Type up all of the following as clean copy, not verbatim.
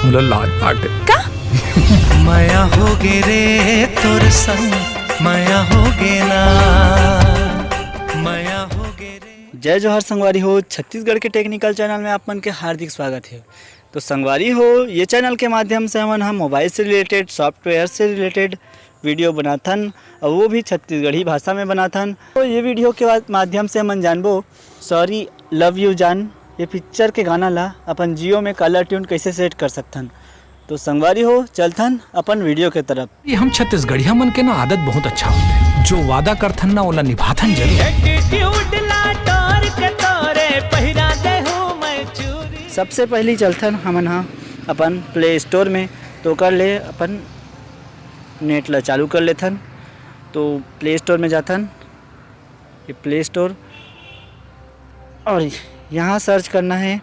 मुला लाज वाटते का माया हो गे रे तोर संग, माया हो गे ना, माया हो गे रे। जय जोहर संगवारी हो, छत्तीसगढ़ के टेक्निकल चैनल में आप मन के हार्दिक स्वागत है। तो संगवारी हो, ये चैनल के माध्यम से हम मोबाइल से रिलेटेड, सॉफ्टवेयर से रिलेटेड वीडियो बनाथन और वो भी छत्तीसगढ़ी भाषा में बनाथन। तो ये वीडियो के माध्यम से हम जानबो सॉरी लव यू जान ये पिक्चर के गाना ला अपन जियो में कलर ट्यून कैसे सेट कर सकथन। तो संगवारी हो, चलथन अपन वीडियो के तरफ। ये हम छत्तीसगढ़िया मन के ना आदत बहुत अच्छा होते, जो वादा करथन ना ओला निभाथन जरूर। सबसे पहली चलथन हमन हाँ अपन प्ले स्टोर में, तो कर ले अपन नेट ला चालू कर लेथन। तो प्ले स्टोर में जाथन, ये प्ले स्टोर, और यहाँ सर्च करना है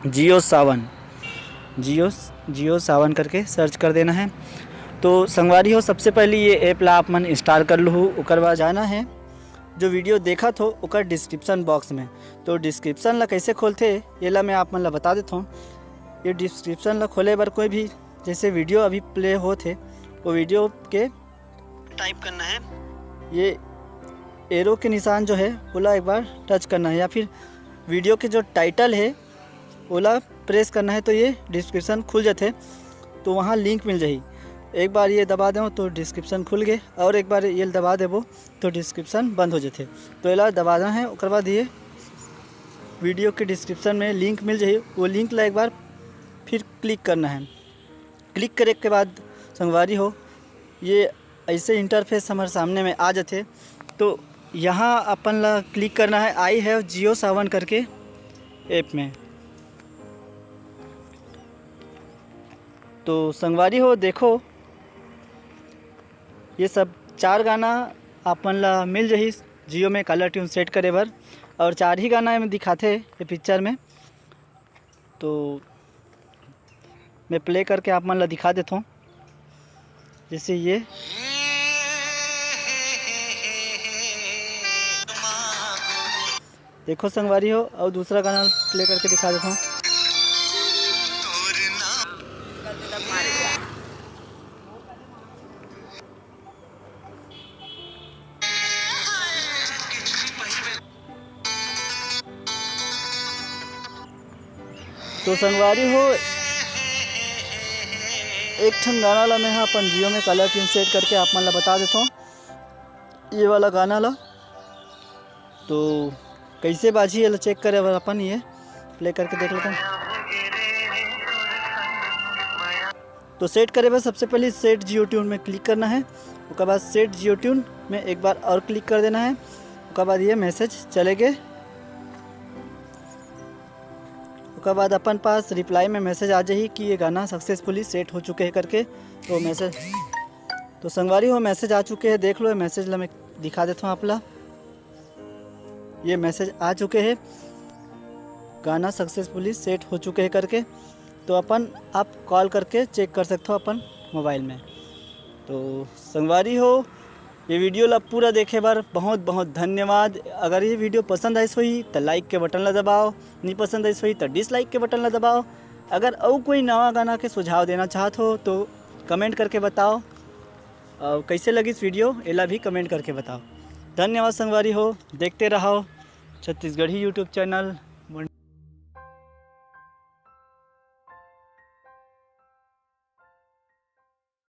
जियो सावन, जियो सावन करके सर्च कर देना है। तो संगवारी हो, सबसे पहले ये ऐप ला आप मन इंस्टॉल कर लूँ। ओकर बाद जाना है जो वीडियो देखा थो ओकर डिस्क्रिप्शन बॉक्स में। तो डिस्क्रिप्शन ला कैसे खोलते ये ला मैं आप मन ला बता देता हूँ। ये डिस्क्रिप्शन ला खोले बर कोई भी जैसे वीडियो अभी प्ले हो थे वो वीडियो के टाइप करना है, ये एरो के निशान जो है ओला एक बार टच करना है, या फिर वीडियो के जो टाइटल है ओला प्रेस करना है। तो ये डिस्क्रिप्शन खुल जाते, तो वहाँ लिंक मिल जाही। एक बार ये दबा दो तो डिस्क्रिप्शन खुल गए, और एक बार ये दबा देबो तो डिस्क्रिप्शन बंद हो जाते। तो ये दबाना है, उसके बाद ये वीडियो के डिस्क्रिप्शन में लिंक मिल जाही, वो लिंक ला एक बार फिर क्लिक करना है। क्लिक करे के बाद संगवारी हो, ये ऐसे इंटरफेस हमारे सामने में आ जाते। तो यहाँ अपन ला क्लिक करना है आई हैव जियो सावन करके ऐप में। तो संगवारी हो देखो, ये सब 4 गाना अपन ला मिल जाही जियो में कलर ट्यून सेट करे बर, और 4 ही गाना में दिखाते ये पिक्चर में। तो मैं प्ले करके आप मन ला दिखा देता हूँ। जैसे ये देखो संगवारी हो, और दूसरा गाना प्ले करके दिखा देता हूँ। तो संगवारी हो, एक ठन गाना ला मैं हाँ अपन जियो में कलर ट्यून सेट करके आप मन ला बता देता हूँ। ये वाला गाना ला तो कैसे बाजी ये चेक करे बर अपन ये प्ले करके देख लेते हैं। तो सेट करे बर सबसे पहले सेट जियो ट्यून में क्लिक करना है, उसके बाद सेट जियो ट्यून में एक बार और क्लिक कर देना है। उसके बाद ये मैसेज चलेंगे, उसके बाद अपन पास रिप्लाई में मैसेज आ जाही कि ये गाना सक्सेसफुली सेट हो चुके हैं करके। तो मैसेज, तो संगवारी हो मैसेज आ चुके हैं, देख लो। ये मैसेज ला मैं दिखा देता हूँ आप ला, ये मैसेज आ चुके हैं गाना सक्सेसफुली सेट हो चुके हैं करके। तो अपन आप कॉल करके चेक कर सकते हो अपन मोबाइल में। तो संगवारी हो, ये वीडियो ला पूरा देखे बार बहुत बहुत धन्यवाद। अगर ये वीडियो पसंद आई हुई तो लाइक के बटन ला दबाओ, नहीं पसंद आई हुई तो डिसलाइक के बटन ला दबाओ। अगर और कोई नवा गाना के सुझाव देना चाहते हो तो कमेंट करके बताओ, और कैसे लगी इस वीडियो एला भी कमेंट करके बताओ। धन्यवाद संगवारी हो, देखते रहो छत्तीसगढ़ी यूट्यूब चैनल।